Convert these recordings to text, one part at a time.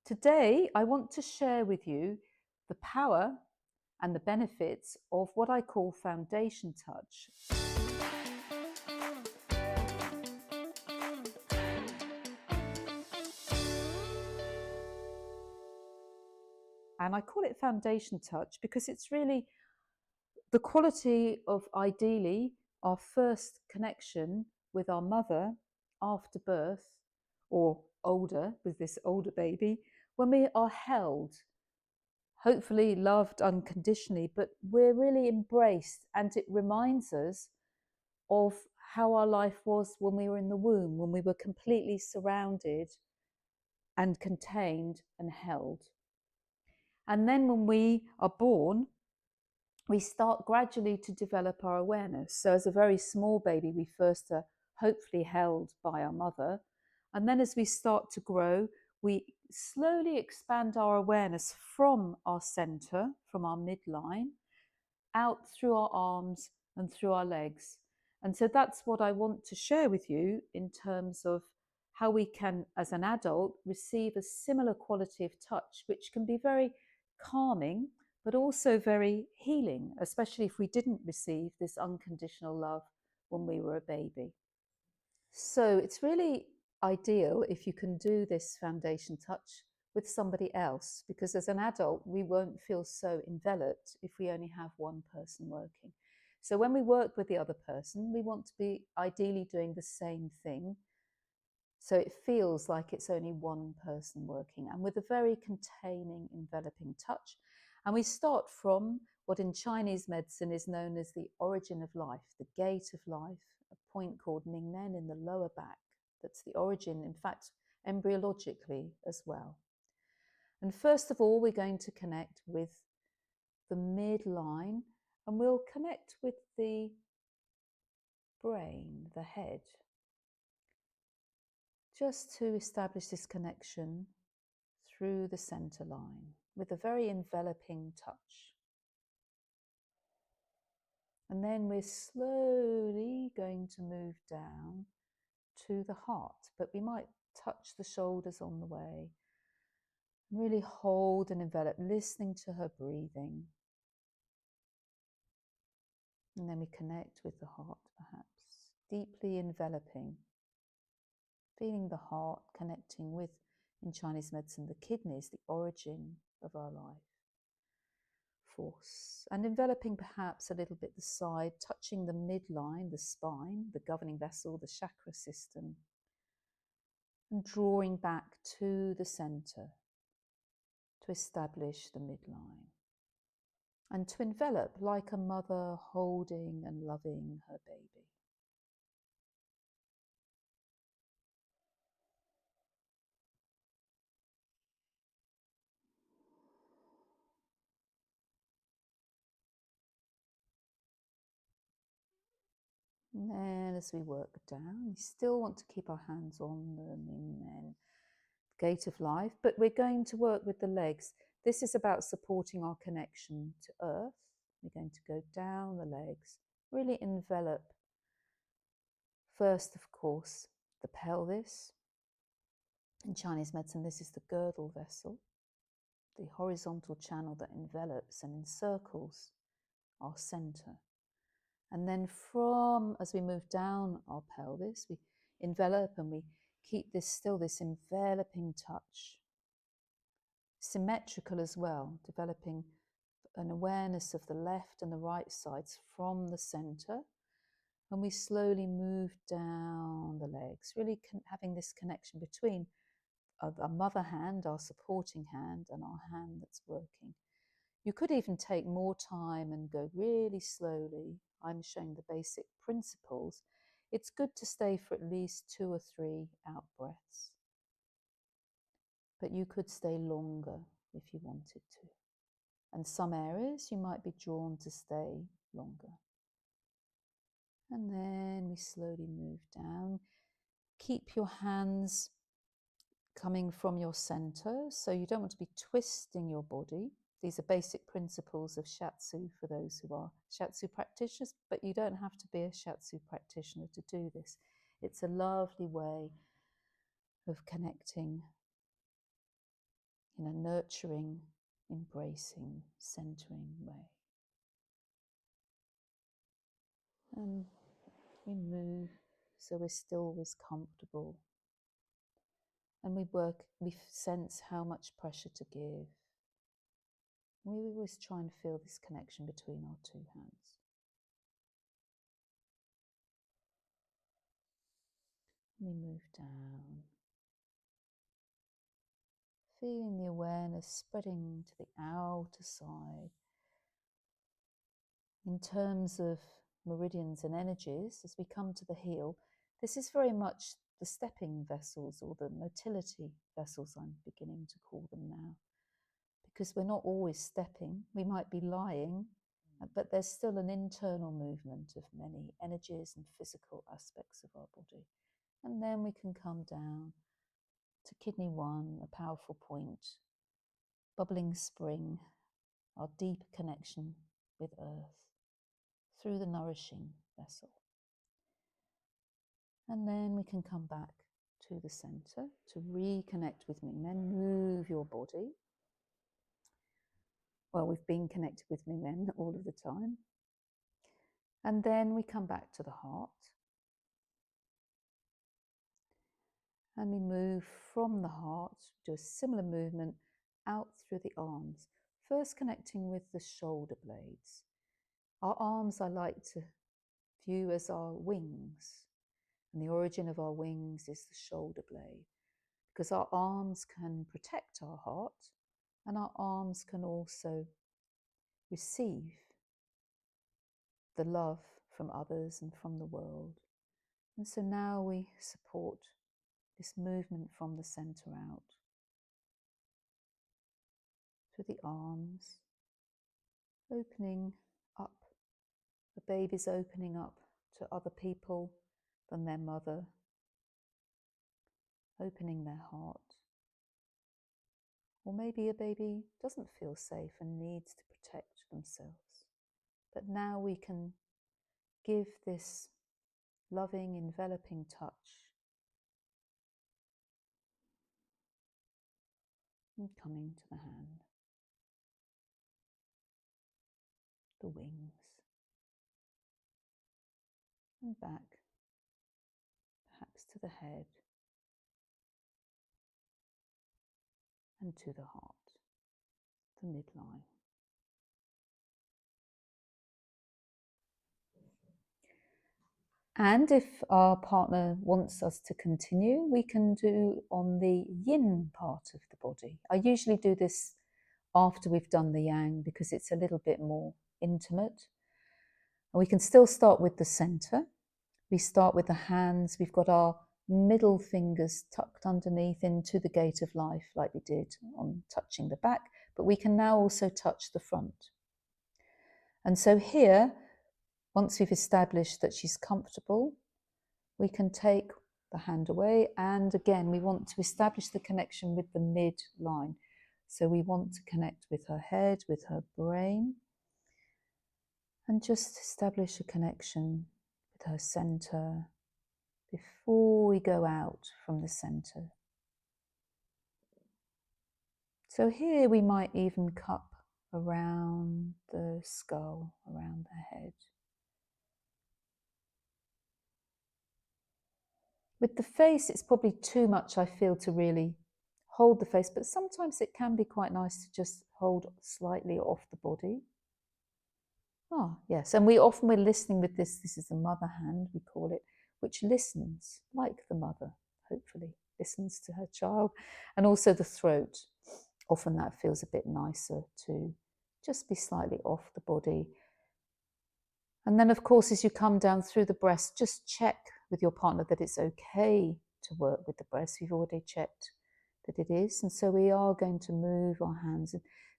Today, I want to share with you the power and the benefits of what I call foundation touch. And I call it foundation touch because it's really the quality of ideally our first connection with our mother after birth or older, with this older baby, when we are held, hopefully loved unconditionally, but we're really embraced, and it reminds us of how our life was when we were in the womb, when we were completely surrounded and contained and held. And then when we are born, we start gradually to develop our awareness. So as a very small baby, we first are hopefully held by our mother. And then as we start to grow, we slowly expand our awareness from our center, from our midline, out through our arms and through our legs. And so that's what I want to share with you in terms of how we can, as an adult, receive a similar quality of touch, which can be very calming, but also very healing, especially if we didn't receive this unconditional love when we were a baby. So it's really ideal if you can do this foundation touch with somebody else, because as an adult, we won't feel so enveloped if we only have one person working. So when we work with the other person, we want to be ideally doing the same thing. So it feels like it's only one person working, and with a very containing, enveloping touch. And we start from what in Chinese medicine is known as the origin of life, the gate of life, a point called Mingmen in the lower back. That's the origin, in fact, embryologically as well. And first of all, we're going to connect with the midline, and we'll connect with the brain, the head, just to establish this connection through the center line with a very enveloping touch. And then we're slowly going to move down to the heart, but we might touch the shoulders on the way. Really hold and envelop, listening to her breathing. And then we connect with the heart, perhaps, deeply enveloping, feeling the heart connecting with, in Chinese medicine, the kidneys, the origin of our life force, and enveloping perhaps a little bit the side, touching the midline, the spine, the governing vessel, the chakra system, and drawing back to the center to establish the midline, and to envelop like a mother holding and loving her baby. And then as we work down, we still want to keep our hands on the Mingmen, gate of life, but we're going to work with the legs. This is about supporting our connection to earth. We're going to go down the legs, really envelop. First, of course, the pelvis. In Chinese medicine, this is the girdle vessel, the horizontal channel that envelops and encircles our center. And then as we move down our pelvis, we envelop and we keep this enveloping touch. Symmetrical as well, developing an awareness of the left and the right sides from the center. And we slowly move down the legs, really having this connection between our mother hand, our supporting hand, and our hand that's working. You could even take more time and go really slowly. I'm showing the basic principles. It's good to stay for at least 2 or 3 out breaths. But you could stay longer if you wanted to. And some areas you might be drawn to stay longer. And then we slowly move down. Keep your hands coming from your center, so you don't want to be twisting your body. These are basic principles of Shiatsu for those who are Shiatsu practitioners, but you don't have to be a Shiatsu practitioner to do this. It's a lovely way of connecting in a nurturing, embracing, centering way. And we move so we're still always comfortable. And we sense how much pressure to give. We always try and feel this connection between our two hands. We move down, feeling the awareness spreading to the outer side. In terms of meridians and energies, as we come to the heel, this is very much the stepping vessels, or the motility vessels I'm beginning to call them now. Because we're not always stepping, we might be lying, but there's still an internal movement of many energies and physical aspects of our body. And then we can come down to kidney 1, a powerful point, bubbling spring, our deep connection with earth through the nourishing vessel. And then we can come back to the center to reconnect with me. And then move your body. Well, we've been connected with me men all of the time. And then we come back to the heart. And we move from the heart, do a similar movement out through the arms. First connecting with the shoulder blades. Our arms I like to view as our wings. And the origin of our wings is the shoulder blade. Because our arms can protect our heart, and our arms can also receive the love from others and from the world. And so now we support this movement from the center out through the arms, opening up. The baby's opening up to other people than their mother, opening their heart. Or maybe a baby doesn't feel safe and needs to protect themselves. But now we can give this loving, enveloping touch. And coming to the hand, the wings, and back, perhaps to the head, and to the heart, the midline. And if our partner wants us to continue, we can do on the yin part of the body. I usually do this after we've done the yang because it's a little bit more intimate. And we can still start with the center. We start with the hands. We've got our middle fingers tucked underneath into the gate of life like we did on touching the back, but we can now also touch the front. And so here, once we've established that she's comfortable, we can take the hand away, and again we want to establish the connection with the midline. So we want to connect with her head, with her brain, and just establish a connection with her center before we go out from the center. So here we might even cup around the skull, around the head. With the face, it's probably too much, I feel, to really hold the face, but sometimes it can be quite nice to just hold slightly off the body. Ah, yes, and we're listening with this is the mother hand, we call it, which listens like the mother, hopefully, listens to her child, and also the throat. Often that feels a bit nicer to just be slightly off the body. And then, of course, as you come down through the breast, just check with your partner that it's okay to work with the breast. We've already checked that it is. And so we are going to move our hands.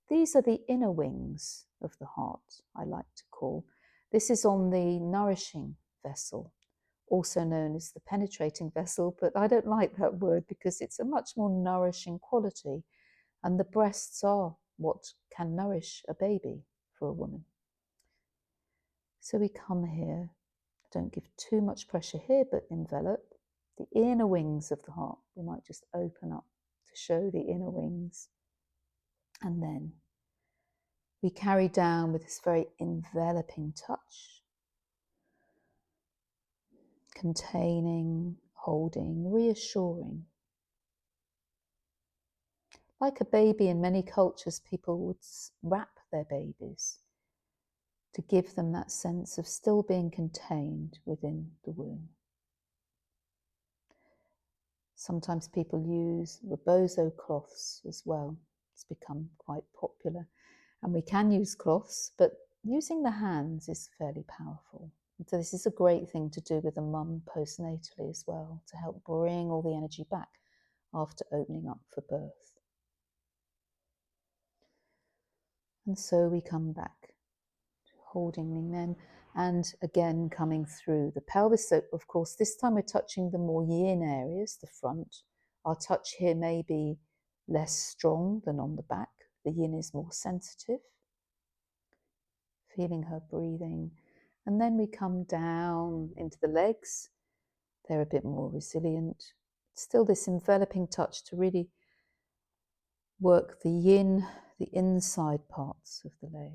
These are the inner wings of the heart, I like to call. This is on the nourishing vessel, also known as the penetrating vessel, but I don't like that word because it's a much more nourishing quality. And the breasts are what can nourish a baby for a woman. So we come here, don't give too much pressure here, but envelop the inner wings of the heart. We might just open up to show the inner wings. And then we carry down with this very enveloping touch, containing, holding, reassuring. Like a baby, in many cultures, people would wrap their babies to give them that sense of still being contained within the womb. Sometimes people use rebozo cloths as well. It's become quite popular. And we can use cloths, but using the hands is fairly powerful. And so this is a great thing to do with a mum postnatally as well, to help bring all the energy back after opening up for birth. And so we come back, holding them, and again coming through the pelvis. So of course, this time we're touching the more yin areas, the front. Our touch here may be less strong than on the back. The yin is more sensitive. Feeling her breathing. And then we come down into the legs. They're a bit more resilient. Still this enveloping touch to really work the yin, the inside parts of the leg.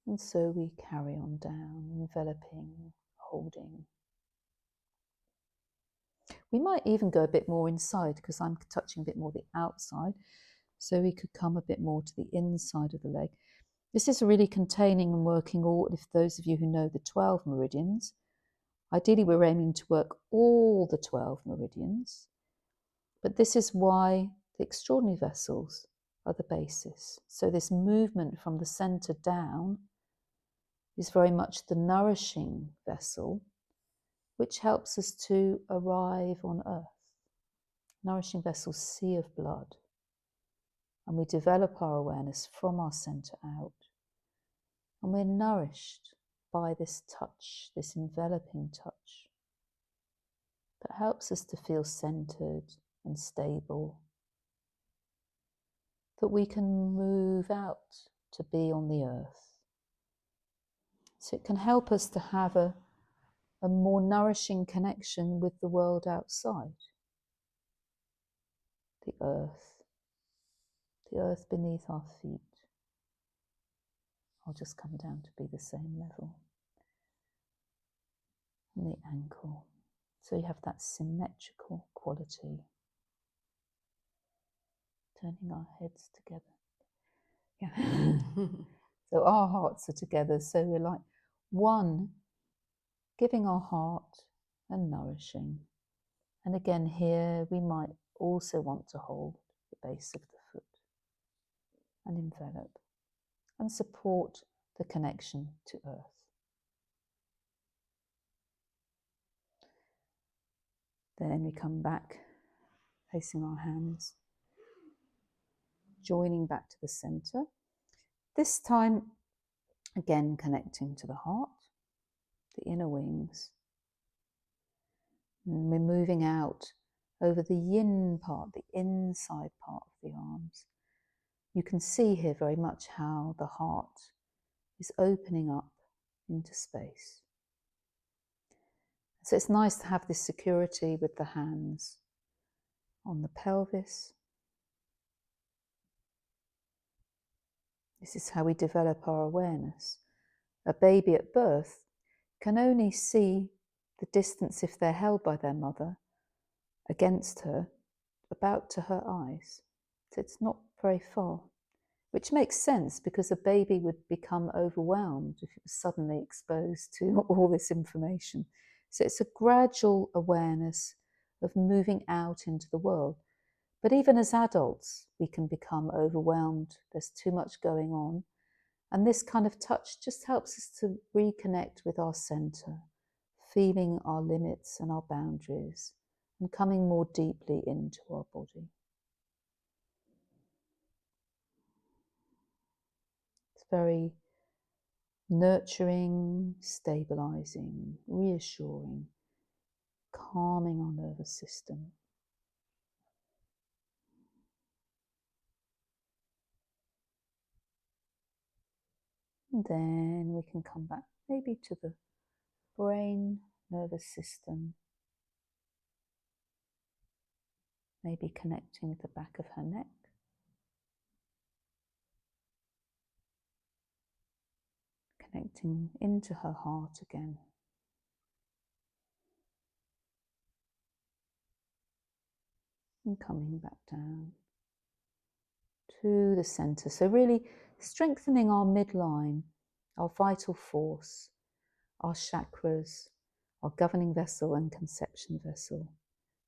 And so we carry on down, enveloping, holding. We might even go a bit more inside because I'm touching a bit more the outside. So we could come a bit more to the inside of the leg. This is really containing and working all, if those of you who know the 12 meridians, ideally we're aiming to work all the 12 meridians, but this is why the extraordinary vessels are the basis. So this movement from the center down is very much the nourishing vessel, which helps us to arrive on earth. Nourishing vessels, sea of blood. And we develop our awareness from our center out. And we're nourished by this touch, this enveloping touch, that helps us to feel centered and stable, that we can move out to be on the earth. So it can help us to have a more nourishing connection with the world outside. The earth beneath our feet. I'll just come down to be the same level. And the ankle. So you have that symmetrical quality. Turning our heads together. Yeah. So our hearts are together. So we're like one, giving our heart and nourishing. And again here we might also want to hold the base of the foot and envelop and support the connection to earth. Then we come back, placing our hands, joining back to the center. This time, again connecting to the heart, the inner wings. And we're moving out over the yin part, the inside part of the arms. You can see here very much how the heart is opening up into space. So it's nice to have this security with the hands on the pelvis. This is how we develop our awareness. A baby at birth can only see the distance, if they're held by their mother, against her, about to her eyes. So it's not very far, which makes sense because a baby would become overwhelmed if it was suddenly exposed to all this information. So it's a gradual awareness of moving out into the world. But even as adults, we can become overwhelmed. There's too much going on. And this kind of touch just helps us to reconnect with our center, feeling our limits and our boundaries, and coming more deeply into our body. It's very nurturing, stabilizing, reassuring, calming our nervous system. And then we can come back maybe to the brain, nervous system, maybe connecting with the back of her neck. connecting into her heart again. And coming back down to the center. So really strengthening our midline, our vital force, our chakras, our governing vessel and conception vessel,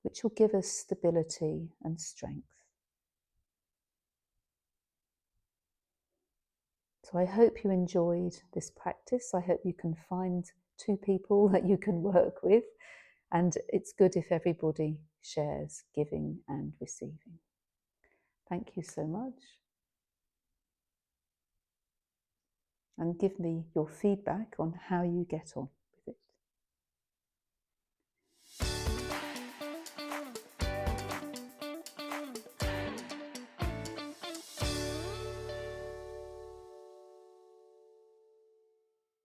which will give us stability and strength. So I hope you enjoyed this practice. I hope you can find 2 people that you can work with, and it's good if everybody shares giving and receiving. Thank you so much. And give me your feedback on how you get on.